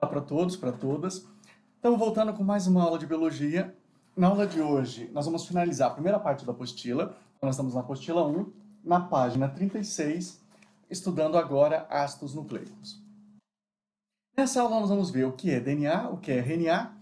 Olá para todos, para todas. Então, voltando com mais uma aula de biologia. Na aula de hoje, nós vamos finalizar a primeira parte da apostila. Então, nós estamos na apostila 1, na página 36, estudando agora ácidos nucleicos. Nessa aula, nós vamos ver o que é DNA, o que é RNA,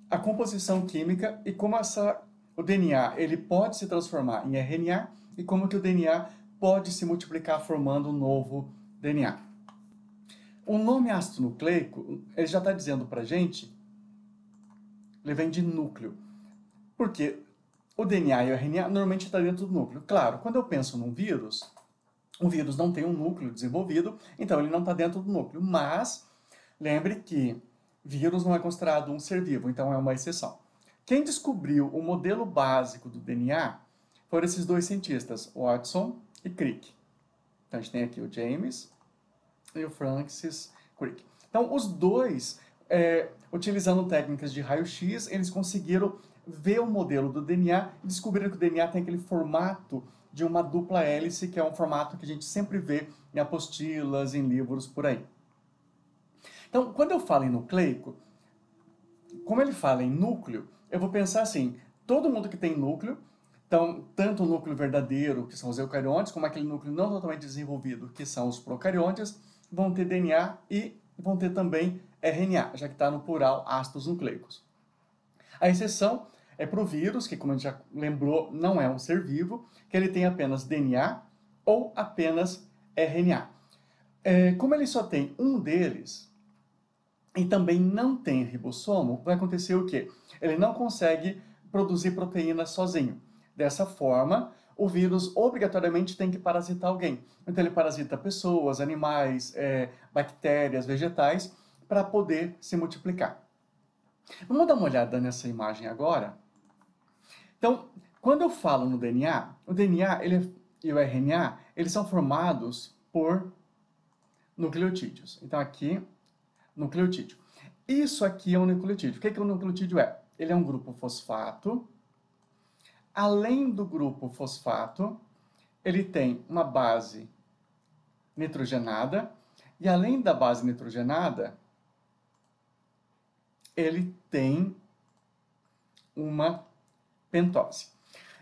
a composição química e como o DNA ele pode se transformar em RNA e como que o DNA pode se multiplicar formando um novo DNA. O nome ácido nucleico, ele já está dizendo para a gente, ele vem de núcleo. Porque o DNA e o RNA normalmente está dentro do núcleo. Claro, quando eu penso num vírus, o vírus não tem um núcleo desenvolvido, então ele não está dentro do núcleo. Mas, lembre que vírus não é considerado um ser vivo, então é uma exceção. Quem descobriu o modelo básico do DNA foram esses dois cientistas, Watson e Crick. Então a gente tem aqui o James e o Francis Crick. Então, os dois, utilizando técnicas de raio-x, eles conseguiram ver o modelo do DNA e descobriram que o DNA tem aquele formato de uma dupla hélice, que é um formato que a gente sempre vê em apostilas, em livros, por aí. Então, quando eu falo em nucleico, como ele fala em núcleo, eu vou pensar assim, todo mundo que tem núcleo, então, tanto o núcleo verdadeiro, que são os eucariontes, como aquele núcleo não totalmente desenvolvido, que são os procariontes, vão ter DNA e vão ter também RNA, já que está no plural ácidos nucleicos. A exceção é para o vírus, que como a gente já lembrou, não é um ser vivo, que ele tem apenas DNA ou apenas RNA. Como ele só tem um deles, e também não tem ribossomo, vai acontecer o quê? Ele não consegue produzir proteína sozinho. Dessa forma, o vírus obrigatoriamente tem que parasitar alguém. Então ele parasita pessoas, animais, bactérias, vegetais, para poder se multiplicar. Vamos dar uma olhada nessa imagem agora? Então, quando eu falo no DNA, o DNA e o RNA, eles são formados por nucleotídeos. Então aqui, nucleotídeo. Isso aqui é um nucleotídeo. O que o nucleotídeo é? Ele é um grupo fosfato. Além do grupo fosfato, ele tem uma base nitrogenada. E além da base nitrogenada, ele tem uma pentose.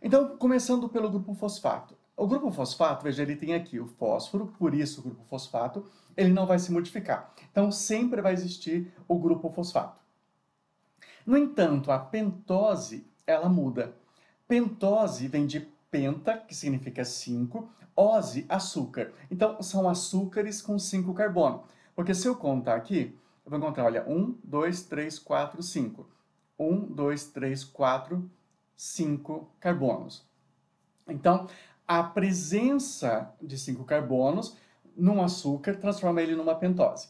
Então, começando pelo grupo fosfato. O grupo fosfato, veja, ele tem aqui o fósforo, por isso o grupo fosfato, ele não vai se modificar. Então, sempre vai existir o grupo fosfato. No entanto, a pentose, ela muda. Pentose vem de penta, que significa 5, ose, açúcar. Então, são açúcares com 5 carbono. Porque se eu contar aqui, eu vou encontrar, olha, 1, 2, 3, 4, 5. 1, 2, 3, 4, 5 carbonos. Então, a presença de 5 carbonos num açúcar transforma ele numa pentose.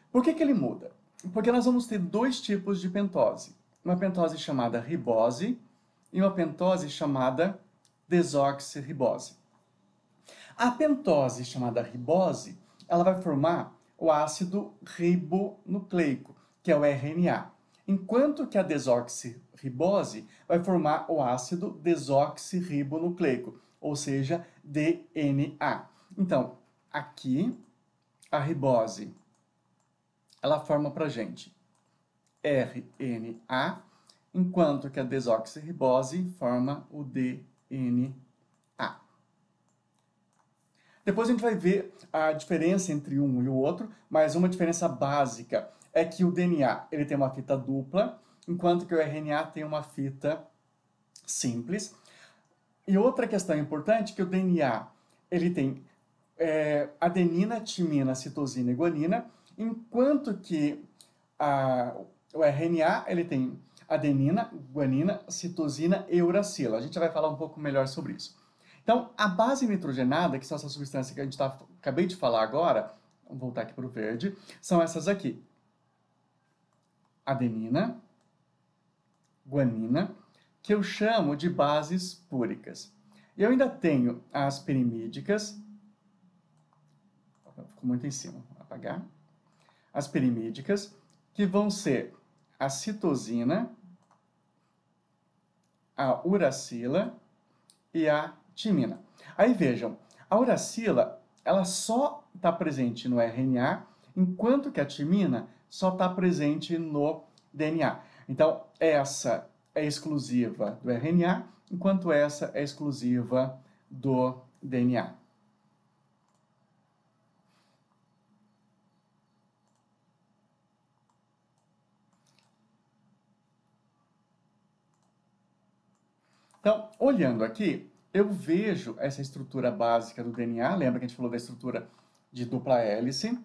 Por que ele muda? Porque nós vamos ter dois tipos de pentose. Uma pentose chamada ribose e uma pentose chamada desoxirribose. A pentose chamada ribose, ela vai formar o ácido ribonucleico, que é o RNA. Enquanto que a desoxirribose vai formar o ácido desoxirribonucleico, ou seja, DNA. Então, aqui, a ribose, ela forma para a gente RNA, enquanto que a desoxirribose forma o DNA. Depois a gente vai ver a diferença entre um e o outro, mas uma diferença básica é que o DNA ele tem uma fita dupla, enquanto que o RNA tem uma fita simples. E outra questão importante é que o DNA ele tem adenina, timina, citosina e guanina, enquanto que o RNA ele tem adenina, guanina, citosina e uracila. A gente vai falar um pouco melhor sobre isso. Então, a base nitrogenada, que são essas substâncias que a gente acabei de falar agora, vamos voltar aqui para o verde, são essas aqui. Adenina, guanina, que eu chamo de bases púricas. E eu ainda tenho as pirimídicas, ficou muito em cima, vou apagar. As pirimídicas, que vão ser a citosina, a uracila e a timina. Aí vejam, a uracila ela só está presente no RNA, enquanto que a timina só está presente no DNA. Então, essa é exclusiva do RNA, enquanto essa é exclusiva do DNA. Então, olhando aqui, eu vejo essa estrutura básica do DNA, lembra que a gente falou da estrutura de dupla hélice,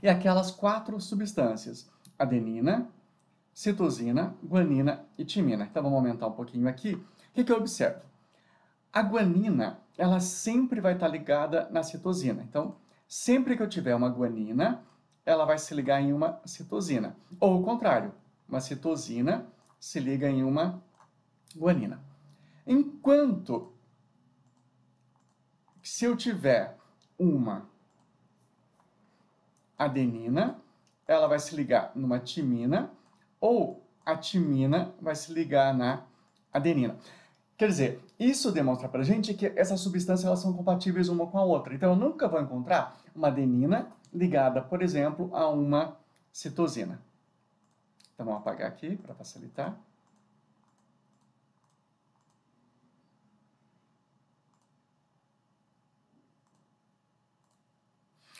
e aquelas 4 substâncias, adenina, citosina, guanina e timina. Então, vamos aumentar um pouquinho aqui. O que eu observo? A guanina, ela sempre vai estar ligada na citosina. Então, sempre que eu tiver uma guanina, ela vai se ligar em uma citosina. Ou o contrário, uma citosina se liga em uma guanina. Enquanto, se eu tiver uma adenina, ela vai se ligar numa timina, ou a timina vai se ligar na adenina. Quer dizer, isso demonstra pra gente que essas substâncias elas são compatíveis uma com a outra. Então, eu nunca vou encontrar uma adenina ligada, por exemplo, a uma citosina. Então, vamos apagar aqui para facilitar.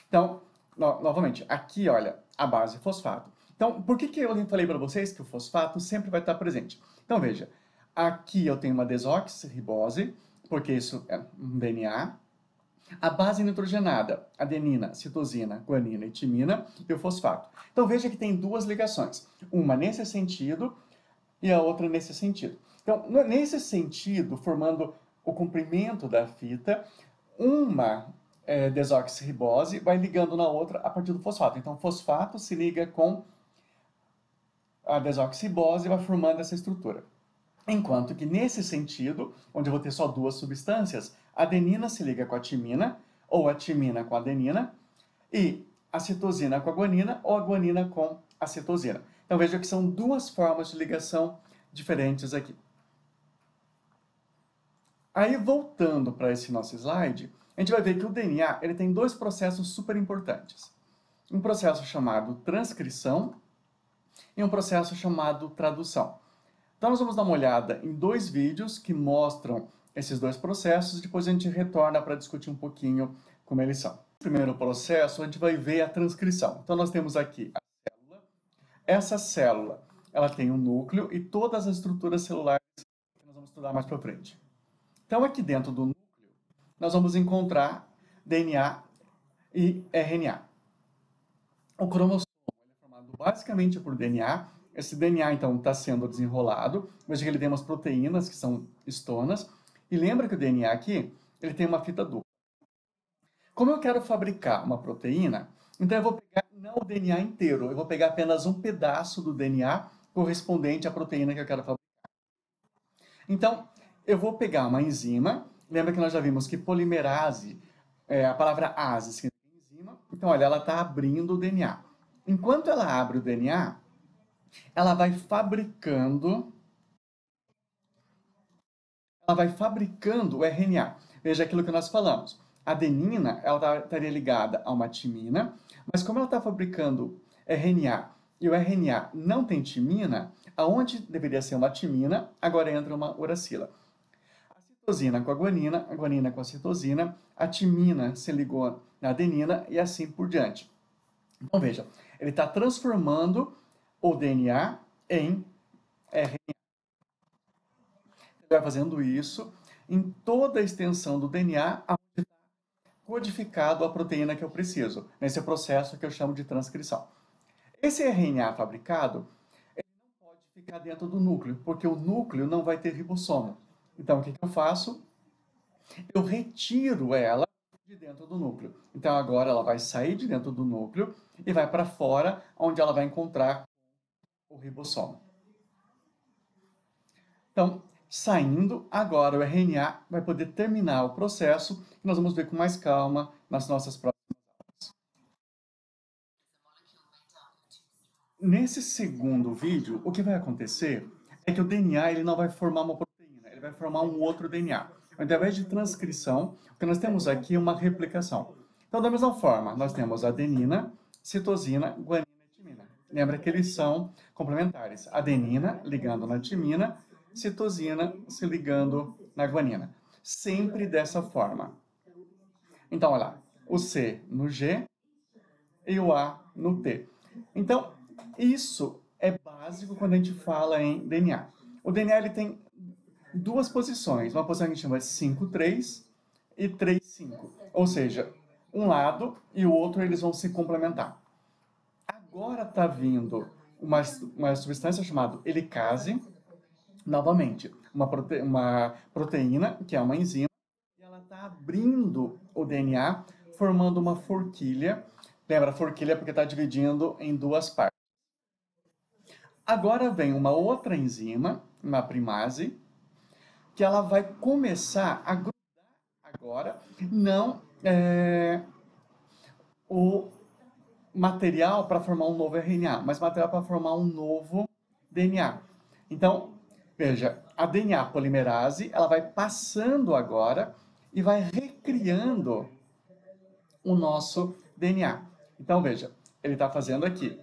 Então, novamente, aqui, olha, a base fosfato. Então, por que eu falei para vocês que o fosfato sempre vai estar presente? Então, veja, aqui eu tenho uma desoxirribose, porque isso é um DNA. A base nitrogenada, adenina, citosina, guanina e timina, e o fosfato. Então, veja que tem 2 ligações. Uma nesse sentido e a outra nesse sentido. Então, nesse sentido, formando o comprimento da fita, uma desoxirribose vai ligando na outra a partir do fosfato. Então, o fosfato se liga com a desoxirribose e vai formando essa estrutura. Enquanto que nesse sentido, onde eu vou ter só 2 substâncias, a adenina se liga com a timina, ou a timina com a adenina, e a citosina com a guanina, ou a guanina com a citosina. Então veja que são 2 formas de ligação diferentes aqui. Aí, voltando para esse nosso slide, a gente vai ver que o DNA ele tem 2 processos super importantes. Um processo chamado transcrição e um processo chamado tradução. Então, nós vamos dar uma olhada em 2 vídeos que mostram esses 2 processos, e depois a gente retorna para discutir um pouquinho como eles são. No primeiro processo, a gente vai ver a transcrição. Então, nós temos aqui a célula. Essa célula, ela tem um núcleo e todas as estruturas celulares que nós vamos estudar mais para frente. Então, aqui dentro do núcleo, nós vamos encontrar DNA e RNA. O cromossomo é formado basicamente por DNA. Esse DNA, então, está sendo desenrolado. Veja que ele tem umas proteínas, que são histonas. E lembra que o DNA aqui, ele tem uma fita dupla. Como eu quero fabricar uma proteína, então eu vou pegar não o DNA inteiro, eu vou pegar apenas um pedaço do DNA correspondente à proteína que eu quero fabricar. Então, eu vou pegar uma enzima. Lembra que nós já vimos que polimerase, a palavra ase significa enzima. Então, olha, ela está abrindo o DNA. Enquanto ela abre o DNA, ela vai fabricando o RNA. Veja aquilo que nós falamos. A adenina, ela estaria ligada a uma timina, mas como ela está fabricando RNA e o RNA não tem timina, aonde deveria ser uma timina, agora entra uma uracila. A citosina com a guanina com a citosina, a timina se ligou na adenina e assim por diante. Então veja, ele está transformando o DNA em RNA. Ele vai fazendo isso em toda a extensão do DNA, onde está codificado a proteína que eu preciso, nesse processo que eu chamo de transcrição. Esse RNA fabricado, ele não pode ficar dentro do núcleo, porque o núcleo não vai ter ribossomo. Então, o que eu faço? Eu retiro ela de dentro do núcleo. Então, agora ela vai sair de dentro do núcleo e vai para fora, onde ela vai encontrar o ribossomo. Então, saindo, agora o RNA vai poder terminar o processo, que nós vamos ver com mais calma nas nossas próximas aulas. Nesse segundo vídeo, o que vai acontecer é que o DNA ele não vai formar uma proteína, ele vai formar um outro DNA. Ao invés de transcrição, o que nós temos aqui é uma replicação. Então, da mesma forma, nós temos adenina, citosina, guanina e timina. Lembra que eles são complementares. Adenina ligando na timina, citosina se ligando na guanina. Sempre dessa forma. Então, olha lá, o C no G e o A no T. Então, isso é básico quando a gente fala em DNA. O DNA ele tem duas posições, uma posição que a gente chama de 5,3 e 3,5. Ou seja, um lado e o outro eles vão se complementar. Agora está vindo uma substância chamada helicase, novamente, uma proteína, que é uma enzima, e ela está abrindo o DNA, formando uma forquilha. Lembra, forquilha porque está dividindo em duas partes. Agora vem uma outra enzima, uma primase, que ela vai começar a grudar agora, não o material para formar um novo RNA, mas material para formar um novo DNA. Então, veja, a DNA polimerase, ela vai passando agora e vai recriando o nosso DNA. Então, veja, ele está fazendo aqui.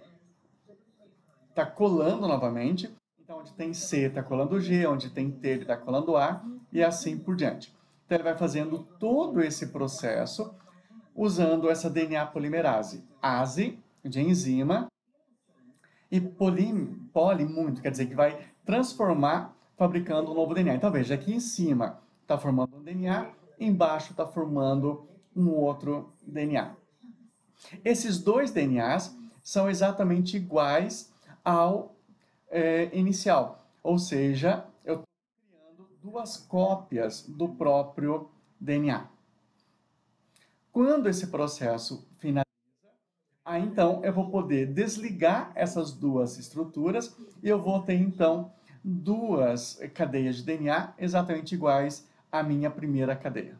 Está colando novamente. Então, onde tem C, está colando G, onde tem T, ele está colando A, e assim por diante. Então, ele vai fazendo todo esse processo usando essa DNA polimerase. Ase, de enzima, e poli muito, quer dizer que vai transformar, fabricando um novo DNA. Então, veja, aqui em cima está formando um DNA, embaixo está formando um outro DNA. Esses dois DNAs são exatamente iguais ao inicial, ou seja, eu estou criando duas cópias do próprio DNA. Quando esse processo finaliza, aí então eu vou poder desligar essas duas estruturas e eu vou ter então duas cadeias de DNA exatamente iguais à minha primeira cadeia.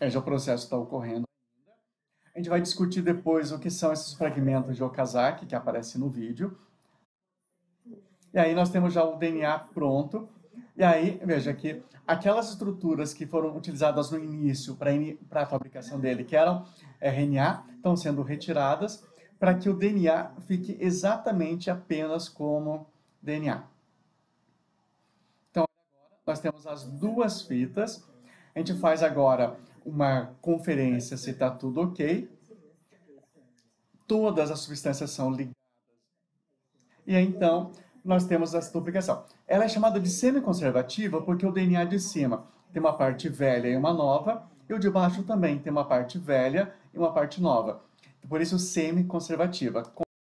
Já o processo está ocorrendo. A gente vai discutir depois o que são esses fragmentos de Okazaki, que aparecem no vídeo. E aí nós temos já o DNA pronto. E aí, veja que aquelas estruturas que foram utilizadas no início para a fabricação dele, que eram RNA, estão sendo retiradas para que o DNA fique exatamente apenas como DNA. Então, agora nós temos as duas fitas. A gente faz agora uma conferência se está tudo ok. Todas as substâncias são ligadas. E aí, então, nós temos essa duplicação. Ela é chamada de semiconservativa porque o DNA de cima tem uma parte velha e uma nova, e o de baixo também tem uma parte velha e uma parte nova. Por isso, semiconservativa.